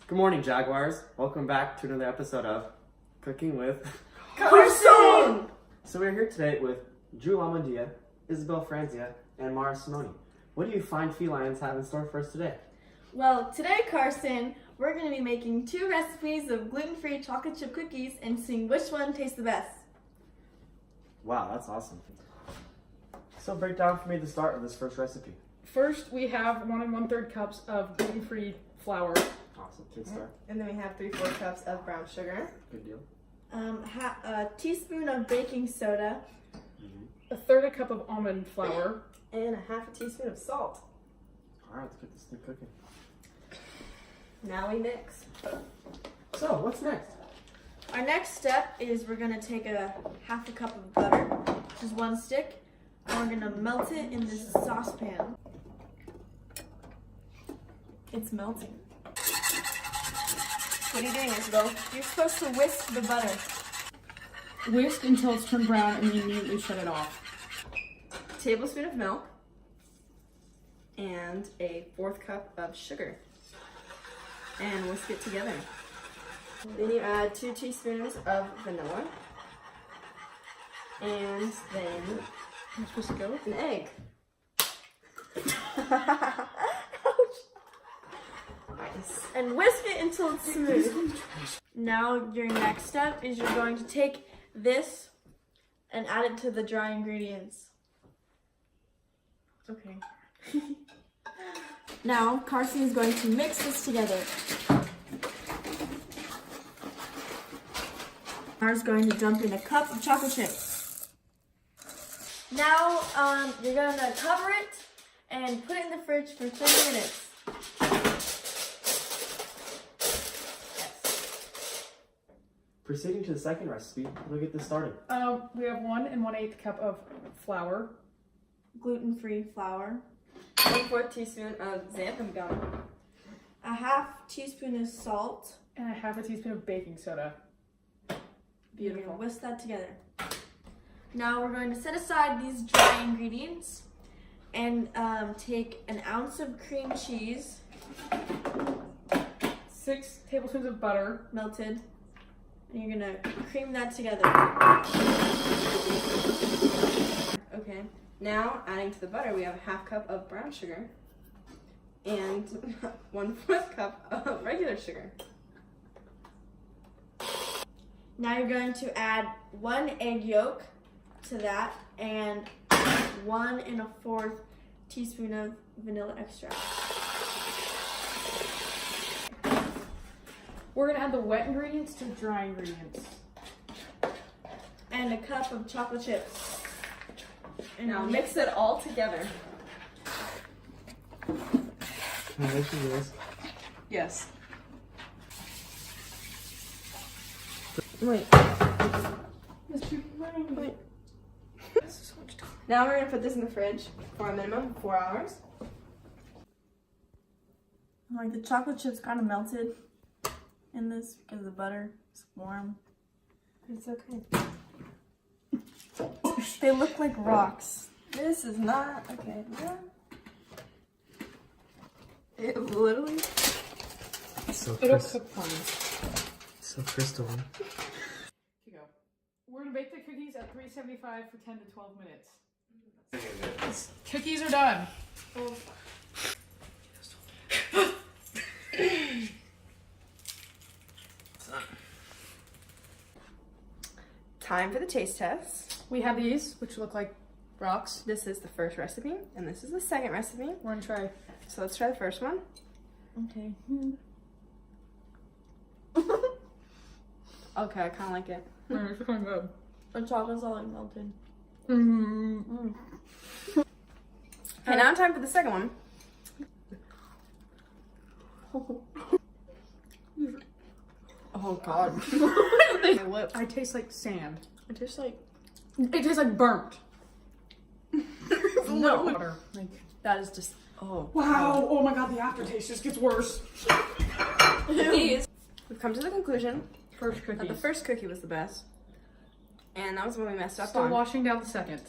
Good morning, Jaguars. Welcome back to another episode of Cooking with Carson! So we're here today with Drew Lamondia, Isabel Franzia, and Mara Simone. What do you fine felines have in store for us today? Well, today, Carson, we're going to be making 2 recipes of gluten-free chocolate chip cookies and seeing which one tastes the best. Wow, that's awesome. So break down for me the start of this first recipe. First, we have 1 1/3 cups of gluten-free flour. Awesome, good start. And then we have 3/4 cups of brown sugar. Good deal. A teaspoon of baking soda. 1/3 cup of almond flour. And a 1/2 teaspoon of salt. All right, let's get this thing cooking. Now we mix. So what's next? Our next step is we're going to take a 1/2 cup of butter, which is 1 stick, and we're going to melt it in this saucepan. It's melting. What are you doing, Isabel? You're supposed to whisk the butter. Whisk until it's turned brown and then immediately shut it off. Tablespoon of milk. And a 1/4 cup of sugar. And whisk it together. Then you add 2 teaspoons of vanilla. And then Am I supposed to go? an egg. Nice. And whisk it until it's smooth. Now your next step is you're going to take this and add it to the dry ingredients. Okay. Now Carson is going to mix this together. Mara's going to dump in a cup of chocolate chips. Now you're going to cover it and put it in the fridge for 30 minutes. Proceeding to the second recipe, we'll get this started. We have 1 1/8 cup of flour. Gluten-free flour. 1/4 teaspoon of xanthan gum. A 1/2 teaspoon of salt. And a 1/2 teaspoon of baking soda. You're gonna whisk that together. Now we're going to set aside these dry ingredients and take an ounce of cream cheese, 6 tablespoons of butter. melted, and you're gonna cream that together. Okay. Now, adding to the butter, we have a 1/2 cup of brown sugar and 1/4 cup of regular sugar. Now you're going to add 1 egg yolk to that and 1 1/4 teaspoon of vanilla extract. We're gonna add the wet ingredients to the dry ingredients. And a cup of chocolate chips. And Now mix it all together. Can I make you this? Yes. Wait. Wait. Now we're gonna put this in the fridge for a minimum of 4 hours. Like the chocolate chips kind of melted in this because the butter is warm. It's okay. They look like rocks. This is not okay. It literally. So It'll cook fine. So crystalline. Here you go. We're gonna bake the cookies at 375 for 10 to 12 minutes. Cookies are done. Time for the taste test. We have these, which look like rocks. This is the first recipe, and this is the second recipe. We're gonna try. So let's try the first one. Okay. Okay, I kind of like it. It's kind of good. The chocolate's all like melted. Okay, now time for the second one. Oh God. My lips. I taste like sand. It tastes like. It tastes like burnt. No. Water. Like, That is just. Oh. wow. Oh my God, the aftertaste just gets worse. These. We've come to the conclusion First that the cookies. first cookie was the best, and that was when we messed up Still on. washing down the second.